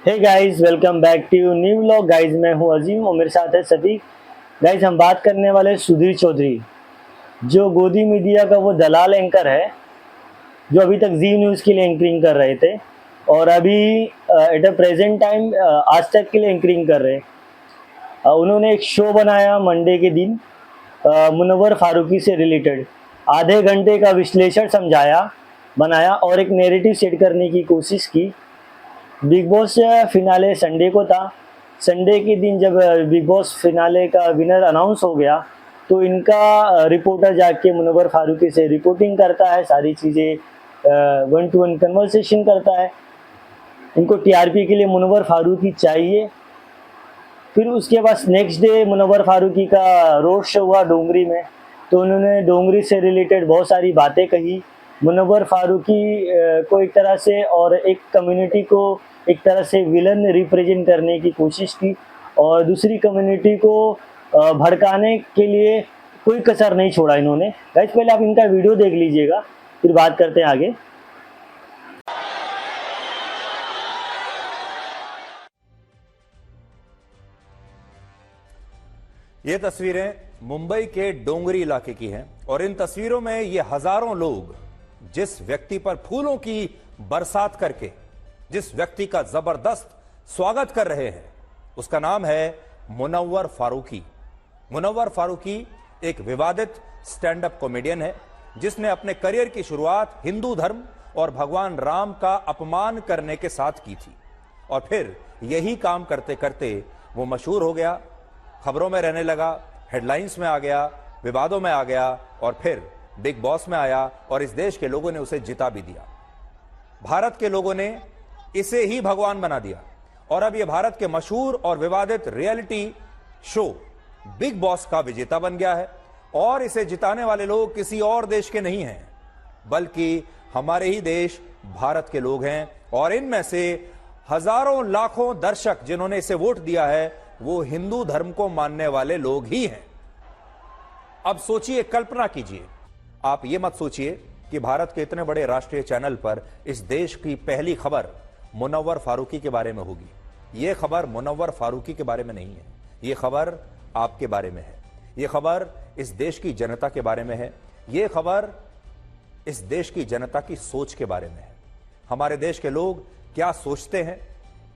Hey guys, welcome back to new vlog. Guys, मैं हूं अजीम और मेरे साथ है सभी। गाइस, हम बात करने वाले सुधीर चौधरी, जो गोदी मीडिया का वो दलाल एंकर है, जो अभी तक जी न्यूज़ के लिए एंकरिंग कर रहे थे और अभी एट अ प्रेजेंट टाइम आज तक के लिए एंकरिंग कर रहे हैं। उन्होंने एक शो बनाया मंडे के दिन, मुनव्वर फारूकी से रिलेटेड आधे घंटे का विश्लेषण समझाया, बनाया और एक नैरेटिव सेट करने की कोशिश की। बिग बॉस फिनाले संडे को था। संडे के दिन जब बिग बॉस फिनाले का विनर अनाउंस हो गया तो इनका रिपोर्टर जाके मुनव्वर फारूकी से रिपोर्टिंग करता है, सारी चीज़ें वन टू वन कन्वर्सेशन करता है। इनको टीआरपी के लिए मुनव्वर फारूकी चाहिए। फिर उसके बाद नेक्स्ट डे मुनव्वर फारूकी का रोड शो हुआ डोंगरी में, तो उन्होंने डोंगरी से रिलेटेड बहुत सारी बातें कही। मुनव्वर फारूकी को एक तरह से और एक कम्युनिटी को एक तरह से विलन रिप्रेजेंट करने की कोशिश की और दूसरी कम्युनिटी को भड़काने के लिए कोई कसर नहीं छोड़ा इन्होंने। गाइस, पहले आप इनका वीडियो देख लीजिएगा, फिर बात करते हैं आगे। ये तस्वीरें मुंबई के डोंगरी इलाके की हैं और इन तस्वीरों में ये हजारों लोग जिस व्यक्ति पर फूलों की बरसात करके जिस व्यक्ति का जबरदस्त स्वागत कर रहे हैं, उसका नाम है मुनव्वर फारूकी। मुनव्वर फारूकी एक विवादित स्टैंड अप कॉमेडियन है जिसने अपने करियर की शुरुआत हिंदू धर्म और भगवान राम का अपमान करने के साथ की थी और फिर यही काम करते करते वो मशहूर हो गया, खबरों में रहने लगा, हेडलाइंस में आ गया, विवादों में आ गया और फिर बिग बॉस में आया और इस देश के लोगों ने उसे जिता भी दिया। भारत के लोगों ने इसे ही भगवान बना दिया और अब यह भारत के मशहूर और विवादित रियलिटी शो बिग बॉस का विजेता बन गया है और इसे जिताने वाले लोग किसी और देश के नहीं हैं बल्कि हमारे ही देश भारत के लोग हैं और इनमें से हजारों लाखों दर्शक जिन्होंने इसे वोट दिया है वो हिंदू धर्म को मानने वाले लोग ही हैं। अब सोचिए, कल्पना कीजिए, आप ये मत सोचिए कि भारत के इतने बड़े राष्ट्रीय चैनल पर इस देश की पहली खबर मुनव्वर फारूकी के बारे में होगी। यह खबर मुनव्वर फारूकी के बारे में नहीं है, यह खबर आपके बारे में है, यह खबर इस देश की जनता के बारे में है, यह खबर इस देश की जनता की सोच के बारे में है। हमारे देश के लोग क्या सोचते हैं,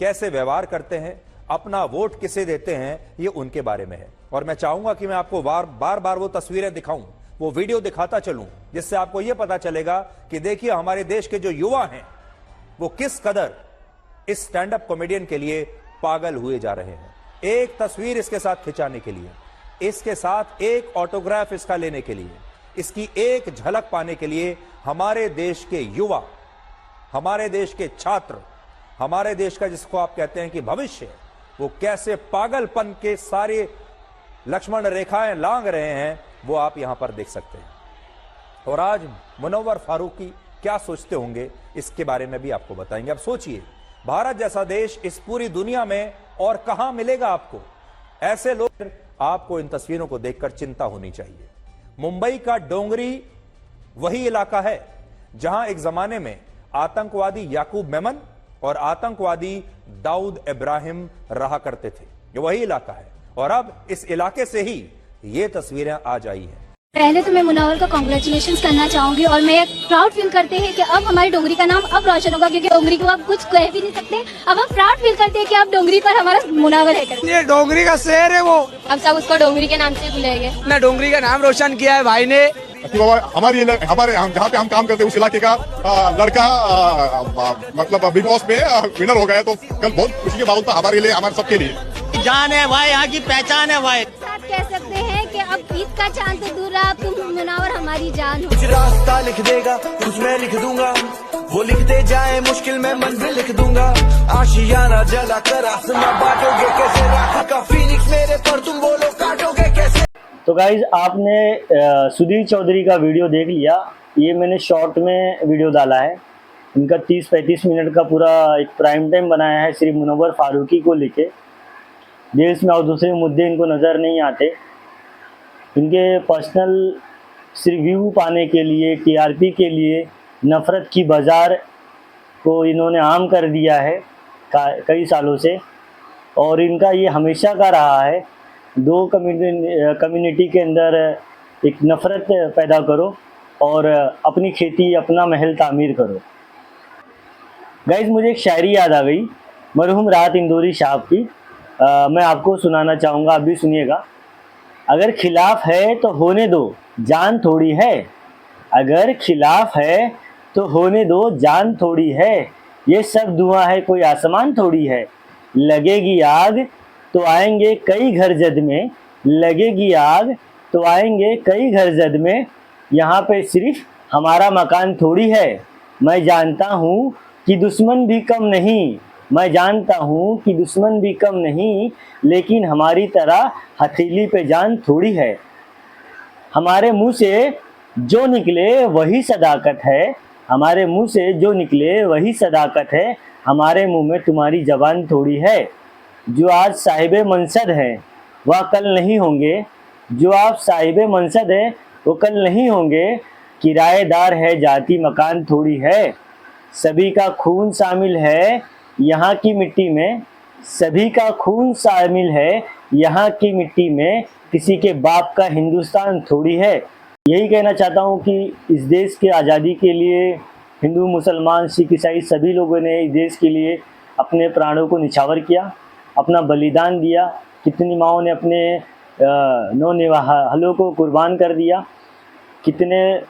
कैसे व्यवहार करते हैं, अपना वोट किसे देते हैं, ये उनके बारे में है। और मैं चाहूंगा कि मैं आपको बार बार वो तस्वीरें दिखाऊं, वो वीडियो दिखाता चलूं, जिससे आपको यह पता चलेगा कि देखिए हमारे देश के जो युवा हैं वो किस कदर इस स्टैंड अप कॉमेडियन के लिए पागल हुए जा रहे हैं। एक तस्वीर इसके साथ खिंचाने के लिए, इसके साथ एक ऑटोग्राफ इसका लेने के लिए, इसकी एक झलक पाने के लिए हमारे देश के युवा, हमारे देश के छात्र, हमारे देश का जिसको आप कहते हैं कि भविष्य, वो कैसे पागलपन के सारे लक्ष्मण रेखाएं लांग रहे हैं, वो आप यहां पर देख सकते हैं। और आज मुनव्वर फारूकी क्या सोचते होंगे इसके बारे में भी आपको बताएंगे। अब सोचिए, भारत जैसा देश इस पूरी दुनिया में और कहां मिलेगा आपको। ऐसे लोग, आपको इन तस्वीरों को देखकर चिंता होनी चाहिए। मुंबई का डोंगरी वही इलाका है जहां एक जमाने में आतंकवादी याकूब मेमन और आतंकवादी दाऊद इब्राहिम रहा करते थे। ये वही इलाका है और अब इस इलाके से ही ये तस्वीरें आज आई हैं। पहले तो मैं मुनव्वर का कांग्रेचुलेशंस करना चाहूंगी और मैं प्राउड फील करते हैं कि अब हमारी डोंगरी का नाम अब रोशन होगा, क्योंकि डोंगरी को आप कुछ कह भी नहीं सकते। अब हम प्राउड फील करते हैं कि अब डोंगरी पर हमारा मुनव्वर है। ये डोंगरी का शहर है, वो अब सब उसको डोंगरी के नाम से बुलाएंगे। ना डोंगरी का नाम रोशन किया है भाई ने। हमारे जहाँ पे हम काम करते हैं उस इलाके का लड़का मतलब बिग बॉस में विनर हो गया, तो कल बहुत खुशी की बात था हमारे लिए, हमारे सबके लिए। जान है भाई, यहाँ की पहचान है भाई। आप कह सकते हैं कि अब ईद का चांद तो दूर रहा, तुम मुनव्वर हमारी जान हो। कुछ रास्ता लिख देगा, कुछ मैं लिख दूंगा, वो लिखते जाए मुश्किल में मंजिल लिख दूंगा। आशियाना जला कर आसमां बांटोगे कैसे, राख का फीनिक्स मेरे पर तुम बोलो काटोगे कैसे। तो गाइज, आपने सुधीर चौधरी का वीडियो देख लिया। ये मैंने शॉर्ट में वीडियो डाला है। इनका 30-35 मिनट का पूरा एक प्राइम टाइम बनाया है सिर्फ मुनव्वर फारूकी को लेके। देश में और दूसरे मुद्दे इनको नज़र नहीं आते। इनके पर्सनल सिर्फ व्यू पाने के लिए, टीआरपी के लिए नफ़रत की बाज़ार को इन्होंने आम कर दिया है कई सालों से, और इनका ये हमेशा का रहा है, दो कम्युनिटी के अंदर एक नफ़रत पैदा करो और अपनी खेती अपना महल तामीर करो। गाइस, मुझे एक शायरी याद आ गई मरहूम राहत इंदौरी साहब की, मैं आपको सुनाना चाहूँगा, आप भी सुनिएगा। अगर खिलाफ है तो होने दो, जान थोड़ी है। अगर खिलाफ है तो होने दो, जान थोड़ी है। ये सब धुआं है, कोई आसमान थोड़ी है। लगेगी आग तो आएंगे कई घर जद में, लगेगी आग तो आएंगे कई घर जद में। यहाँ पे सिर्फ हमारा मकान थोड़ी है। मैं जानता हूँ कि दुश्मन भी कम नहीं, मैं जानता हूँ कि दुश्मन भी कम नहीं, लेकिन हमारी तरह हथेली पे जान थोड़ी है। हमारे मुंह से जो निकले वही सदाकत है, हमारे मुंह से जो निकले वही सदाकत है। हमारे मुंह में तुम्हारी जबान थोड़ी है। जो आज साहिबे मनसद हैं वह कल नहीं होंगे, जो आप साहिबे मनसद हैं वो कल नहीं होंगे। किराएदार है जाति मकान थोड़ी है। सभी का खून शामिल है यहाँ की मिट्टी में, सभी का खून शामिल है यहाँ की मिट्टी में। किसी के बाप का हिंदुस्तान थोड़ी है। यही कहना चाहता हूँ कि इस देश के आज़ादी के लिए हिंदू, मुसलमान, सिख, ईसाई सभी लोगों ने इस देश के लिए अपने प्राणों को निछावर किया, अपना बलिदान दिया। कितनी माँओं ने अपने नौनिहालों को कुर्बान कर दिया, कितने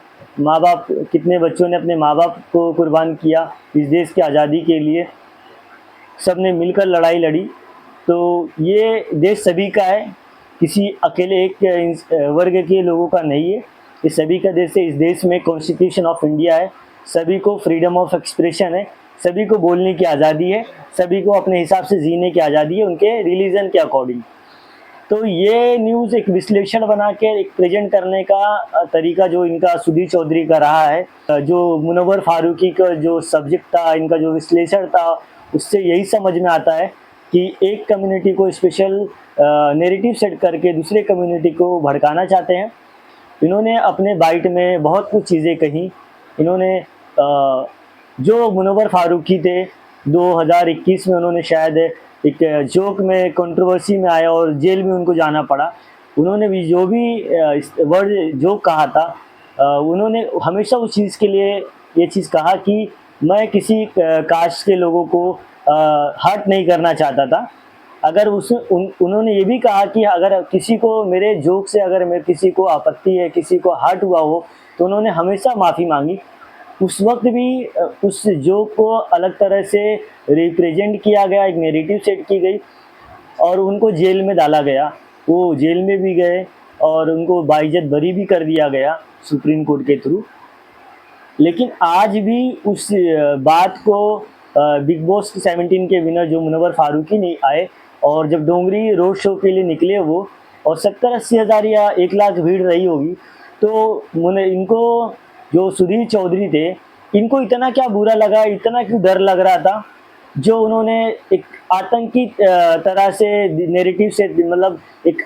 माँ बाप, कितने बच्चों ने अपने माँ बाप को कुर्बान किया इस देश की आज़ादी के लिए। सब ने मिलकर लड़ाई लड़ी। तो ये देश सभी का है, किसी अकेले एक वर्ग के लोगों का नहीं है, ये सभी का देश है। इस देश में कॉन्स्टिट्यूशन ऑफ इंडिया है, सभी को फ्रीडम ऑफ एक्सप्रेशन है, सभी को बोलने की आज़ादी है, सभी को अपने हिसाब से जीने की आज़ादी है उनके रिलीजन के अकॉर्डिंग। तो ये न्यूज़ एक विश्लेषण बना के एक प्रेजेंट करने का तरीका जो इनका सुधीर चौधरी का रहा है, जो मुनव्वर फारूकी का जो सब्जेक्ट था, इनका जो विश्लेषण था, उससे यही समझ में आता है कि एक कम्युनिटी को स्पेशल नैरेटिव सेट करके दूसरे कम्युनिटी को भड़काना चाहते हैं। इन्होंने अपने बाइट में बहुत कुछ चीज़ें कही। इन्होंने जो मुनव्वर फारूकी थे 2021 में उन्होंने शायद एक जोक में कंट्रोवर्सी में आया और जेल में उनको जाना पड़ा। उन्होंने भी जो भी वर्ड जोक कहा था, उन्होंने हमेशा उस चीज़ के लिए ये चीज़ कहा कि मैं किसी कास्ट के लोगों को हर्ट नहीं करना चाहता था। अगर उन्होंने ये भी कहा कि अगर किसी को मेरे जोक से अगर मैं किसी को आपत्ति है, किसी को हर्ट हुआ हो, तो उन्होंने हमेशा माफ़ी मांगी। उस वक्त भी उस जोक को अलग तरह से रिप्रेजेंट किया गया, एक नैरेटिव सेट की गई और उनको जेल में डाला गया। वो जेल में भी गए और उनको बाइज्जत बरी भी कर दिया गया सुप्रीम कोर्ट के थ्रू। लेकिन आज भी उस बात को बिग बॉस 17 के विनर जो मुनव्वर फारूकी नहीं आए और जब डोंगरी रोड शो के लिए निकले वो, और 70-80 हज़ार या 1 लाख भीड़ रही होगी, तो इनको जो सुधीर चौधरी थे, इनको इतना क्या बुरा लगा, इतना क्यों डर लग रहा था, जो उन्होंने एक आतंकी तरह से नैरेटिव से, मतलब एक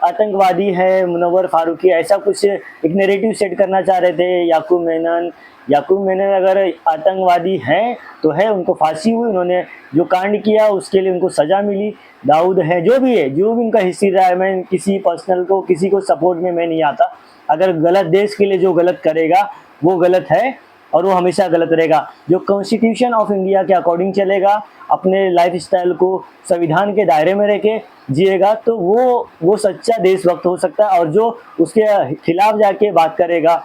आतंकवादी है मुनव्वर फारूकी, ऐसा कुछ एक नैरेटिव सेट करना चाह रहे थे। याकूब मेनन अगर आतंकवादी हैं तो है, उनको फांसी हुई, उन्होंने जो कांड किया उसके लिए उनको सज़ा मिली। दाऊद है, जो भी उनका हिस्ट्री रहा है, मैं किसी पर्सनल को, किसी को सपोर्ट में मैं नहीं आता। अगर गलत देश के लिए जो गलत करेगा वो गलत है और वो हमेशा गलत रहेगा। जो कॉन्स्टिट्यूशन ऑफ इंडिया के अकॉर्डिंग चलेगा, अपने लाइफस्टाइल को संविधान के दायरे में रह के जिएगा, तो वो सच्चा देशभक्त हो सकता है। और जो उसके खिलाफ जाके बात करेगा,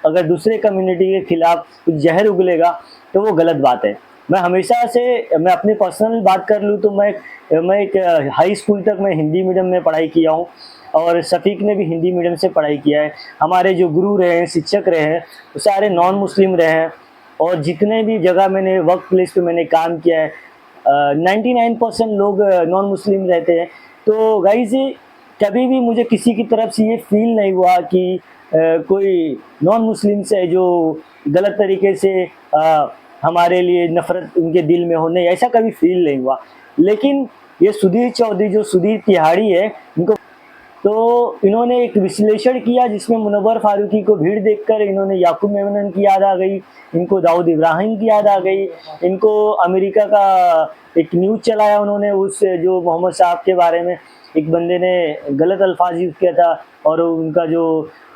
अगर दूसरे कम्युनिटी के खिलाफ कुछ जहर उगलेगा, तो वो गलत बात है। मैं हमेशा से, मैं अपनी पर्सनल बात कर लूँ तो मैं एक हाई स्कूल तक मैं हिंदी मीडियम में पढ़ाई किया हूँ और शफीक ने भी हिंदी मीडियम से पढ़ाई किया है। हमारे जो गुरु रहे हैं, शिक्षक रहे हैं, वो सारे नॉन मुस्लिम रहे हैं। और जितने भी जगह मैंने वर्क प्लेस पे मैंने काम किया है, 99% लोग नॉन मुस्लिम रहते हैं। तो गाइस, कभी भी मुझे किसी की तरफ से ये फील नहीं हुआ कि कोई नॉन मुस्लिम से जो गलत तरीके से हमारे लिए नफ़रत उनके दिल में हो, नहीं, ऐसा कभी फील नहीं हुआ। लेकिन ये सुधीर चौधरी, जो सुधीर तिहाड़ी है, इनको तो इन्होंने एक विश्लेषण किया जिसमें मुनव्वर फारूकी को भीड़ देखकर इन्होंने याकूब मेमन की याद आ गई, इनको दाऊद इब्राहिम की याद आ गई, इनको अमेरिका का एक न्यूज़ चलाया उन्होंने, उस जो मोहम्मद साहब के बारे में एक बंदे ने गलत अल्फाज यूज़ किया था और उनका जो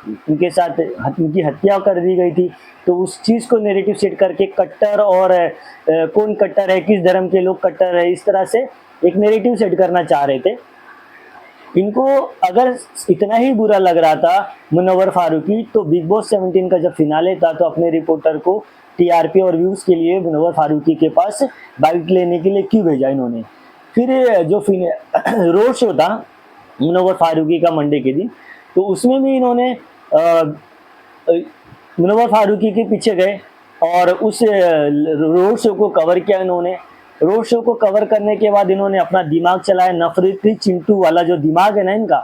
उनके साथ उनकी हत्या कर दी गई थी। तो उस चीज़ को नेरेटिव सेट करके कट्टर और कौन कट्टर है, किस धर्म के लोग कट्टर है, इस तरह से एक नेरेटिव सेट करना चाह रहे थे। इनको अगर इतना ही बुरा लग रहा था मुनव्वर फारूकी, तो बिग बॉस 17 का जब फिनाले था तो अपने रिपोर्टर को टीआरपी और व्यूज़ के लिए मुनव्वर फारूकी के पास बाइट लेने के लिए क्यों भेजा इन्होंने। फिर जो रोड शो था मुनव्वर फारूकी का मंडे के दिन, तो उसमें भी इन्होंने मुनव्वर फारूकी के पीछे गए और उस रोड शो को कवर किया इन्होंने। रोड शो को कवर करने के बाद इन्होंने अपना दिमाग चलाया, नफरती चिंटू वाला जो दिमाग है ना इनका,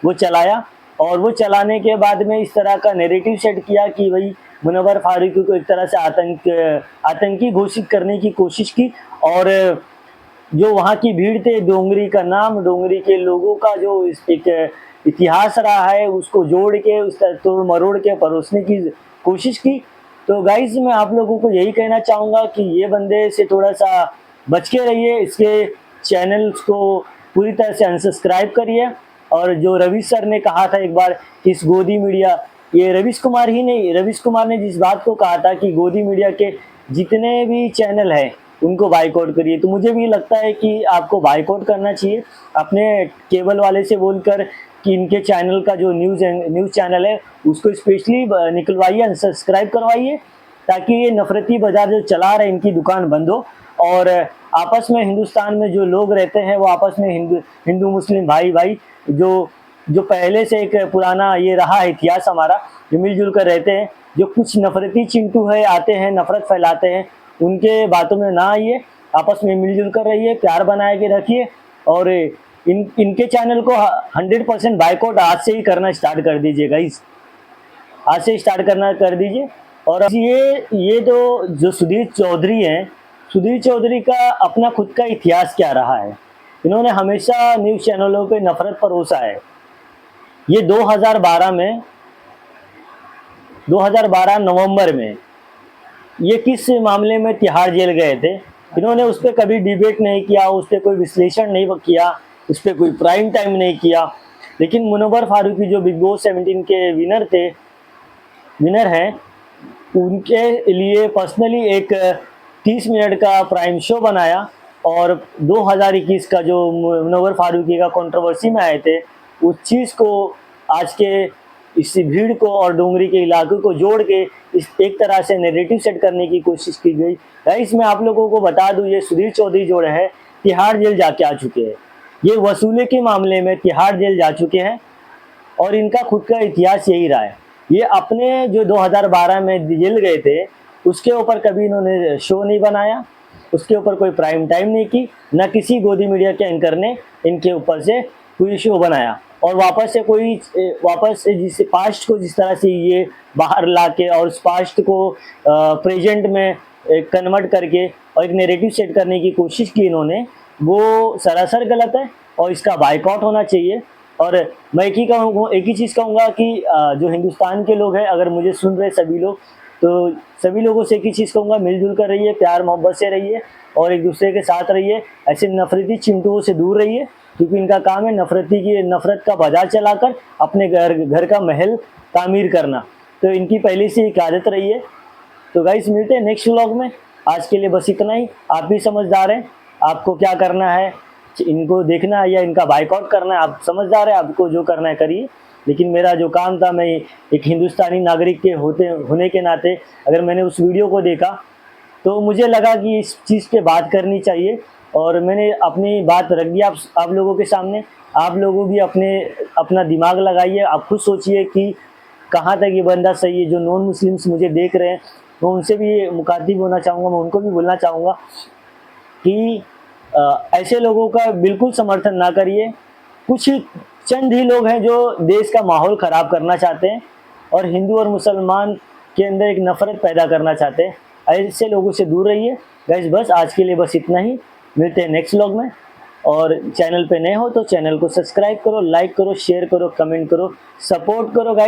वो चलाया। और वो चलाने के बाद में इस तरह का नैरेटिव सेट किया कि भाई मुनव्वर फारूकी को एक तरह से आतंकी घोषित करने की कोशिश की। और जो वहाँ की भीड़ थे, डोंगरी का नाम, डोंगरी के लोगों का जो एक इतिहास रहा है, उसको जोड़ के उस तोड़ मरोड़ के परोसने की कोशिश की। तो गाइज मैं आप लोगों को यही कहना चाहूँगा कि ये बंदे से थोड़ा सा बच के रहिए, इसके चैनल्स को पूरी तरह से अनसब्सक्राइब करिए। और जो रवि सर ने कहा था एक बार कि इस गोदी मीडिया, ये रविश कुमार ही नहीं, रविश कुमार ने जिस बात को कहा था कि गोदी मीडिया के जितने भी चैनल हैं उनको बाइकआउट करिए, तो मुझे भी लगता है कि आपको बाइकआउट करना चाहिए। अपने केबल वाले से बोलकर कि इनके चैनल का जो न्यूज़ चैनल है उसको स्पेशली निकलवाइए, अनसब्सक्राइब करवाइए, ताकि ये नफरती बाजार जो चला रहे इनकी दुकान बंद हो। और आपस में हिंदुस्तान में जो लोग रहते हैं वो आपस में हिंदू मुस्लिम भाई जो पहले से एक पुराना ये रहा है इतिहास हमारा, जो मिलजुल कर रहते हैं। जो कुछ नफरती चिंटू है आते हैं, नफरत फैलाते हैं, उनके बातों में ना आइए, आपस में मिलजुल कर रहिए, प्यार बनाए के रखिए। और इनके चैनल को 100% बाइकआउट आज से ही करना स्टार्ट कर दीजिए गाइस, आज से स्टार्ट करना कर दीजिए। और ये जो सुधीर चौधरी हैं, सुधीर चौधरी का अपना खुद का इतिहास क्या रहा है, इन्होंने हमेशा न्यूज़ चैनलों पे नफरत परोसा है। ये 2012 नवंबर में ये किस मामले में तिहाड़ जेल गए थे, इन्होंने उस पर कभी डिबेट नहीं किया, उस पर कोई विश्लेषण नहीं किया, उस पर कोई प्राइम टाइम नहीं किया। लेकिन मुनव्वर फारूकी जो बिग बॉस 17 के विनर हैं, उनके लिए पर्सनली एक 30 मिनट का प्राइम शो बनाया। और 2021 का जो मुनव्वर फारूकी का कंट्रोवर्सी में आए थे, उस चीज़ को आज के इस भीड़ को और डोंगरी के इलाके को जोड़ के इस एक तरह से नैरेटिव सेट करने की कोशिश की गई है। इसमें आप लोगों को बता दूं, ये सुधीर चौधरी जो है तिहाड़ जेल जाके आ चुके हैं, ये वसूले के मामले में तिहाड़ जेल जा चुके हैं। और इनका खुद का इतिहास यही रहा है, ये अपने जो 2012 में जेल गए थे उसके ऊपर कभी इन्होंने शो नहीं बनाया, उसके ऊपर कोई प्राइम टाइम नहीं की, न किसी गोदी मीडिया के एंकर ने इनके ऊपर से कोई शो बनाया। और वापस से जिस पास्ट को जिस तरह से ये बाहर ला के और उस पास्ट को प्रेजेंट में कन्वर्ट करके और एक नैरेटिव सेट करने की कोशिश की इन्होंने, वो सरासर गलत है और इसका बाइकआउट होना चाहिए। और मैं एक ही चीज़ कहूँगा कि जो हिंदुस्तान के लोग हैं, अगर मुझे सुन रहे सभी लोग, तो सभी लोगों से एक ही चीज़ कहूँगा, मिलजुल कर रहिए, प्यार मोहब्बत से रहिए और एक दूसरे के साथ रहिए। ऐसे नफरती चिंटुओं से दूर रहिए, क्योंकि इनका काम है नफरत का बाजार चलाकर अपने घर का महल तामीर करना। तो इनकी पहले से एक आदत रही है। तो गाइस मिलते हैं नेक्स्ट व्लॉग में, आज के लिए बस इतना ही। आप भी समझदार हैं, आपको क्या करना है, इनको देखना है या इनका बाइकआउट करना है, आप समझदार हैं, आपको जो करना है करिए। लेकिन मेरा जो काम था, मैं एक हिंदुस्तानी नागरिक के होने के नाते अगर मैंने उस वीडियो को देखा तो मुझे लगा कि इस चीज़ पे बात करनी चाहिए और मैंने अपनी बात रख दी आप लोगों के सामने। आप लोगों भी अपना दिमाग लगाइए, आप खुद सोचिए कि कहाँ तक ये बंदा सही है। जो नॉन मुस्लिम्स मुझे देख रहे हैं, मैं उनसे भी मुखातिब होना चाहूँगा, मैं उनको भी बोलना चाहूँगा कि ऐसे लोगों का बिल्कुल समर्थन ना करिए। कुछ चंद ही लोग हैं जो देश का माहौल ख़राब करना चाहते हैं और हिंदू और मुसलमान के अंदर एक नफ़रत पैदा करना चाहते हैं। ऐसे लोगों से दूर रहिए गाइस। बस आज के लिए बस इतना ही, मिलते हैं नेक्स्ट व्लॉग में और चैनल पे नए हो तो चैनल को सब्सक्राइब करो, लाइक करो, शेयर करो, कमेंट करो, सपोर्ट करो गाइस।